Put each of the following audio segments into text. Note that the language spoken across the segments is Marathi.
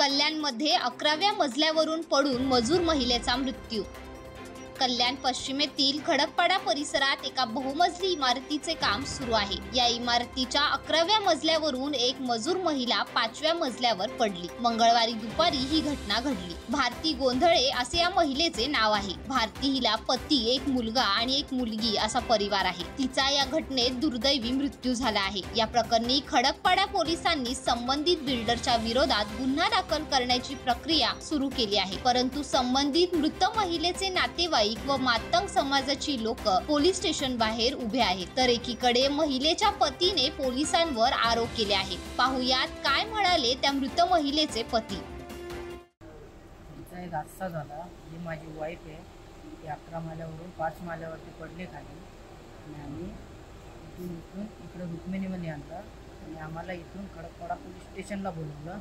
कल्याणमध्ये 11व्या मजल्यावरून पडून मजूर महिलेचा मृत्यू। कल्याण पश्चिमेतील खडकपाडा परिसरात एका बहुमजली इमारतीचे काम सुरू आहे। या इमारतीच्या 11व्या मजल्यावरून एक मजूर महिला 5व्या मजल्यावर पडली। मंगळवारी दुपारी ही घटना घडली। भारती गोंधळे असे या महिलेचे नाव आहे। भारती हिला पती, एक मुलगा आणि एक मुलगी असा परिवार आहे। तिचा या घटनेत दुर्दैवी मृत्यू झाला आहे। या प्रकरणी खडकपाडा पोलिसांनी संबंधित बिल्डरच्या विरोधात गुन्हा दाखल करण्याची प्रक्रिया सुरू केली आहे। परंतु संबंधित मृत महिलेचे नातेवाईक व मातंग समाजाची लोक पोलीस स्टेशन बाहेर उभे आहेत, तर एकीकडे महिलेच्या पतीने पोलिसांवर आरोप केले आहेत। पाहुयात काय म्हणाले त्या मृत महिलेचे पती। एक हादसा झाला। ही माझी वाईफ आहे, ती 11 माल्यावरून 5 माल्यावरती पडले खाली आणि आम्ही इथून इकडे रुक्मिणीमध्ये आणलं आणि आम्हाला इथून खडकपाडा पोलीस स्टेशनला बोलवलं।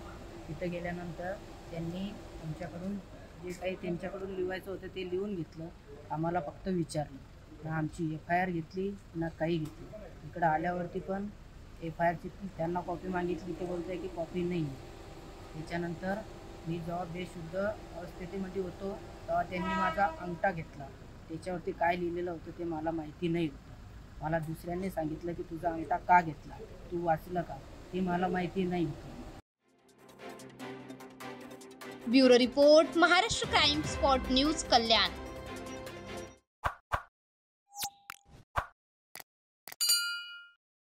तिथे गेल्यानंतर त्यांनी आमच्याकडून जे काही त्यांच्याकडून लिहायचं होतं ते लिहून घेतलं। आम्हाला फक्त विचारलं, ना आमची FIR घेतली ना काही घेतली। इकडं आल्यावरती पण FIRची त्यांना कॉपी मागितली, ते बोलत आहे की कॉपी नाही आहे। त्याच्यानंतर मी जेव्हा बेशुद्ध अवस्थेमध्ये होतो तेव्हा त्यांनी माझा अंगठा घेतला। त्याच्यावरती काय लिहिलेलं होतं ते मला माहिती नाही होतं। मला दुसऱ्यांनी सांगितलं की तुझा अंगठा का घेतला, तू वाचलं का, ते मला माहिती नाही होतं। Bureau report, Maharashtra crime spot news, कल्याण।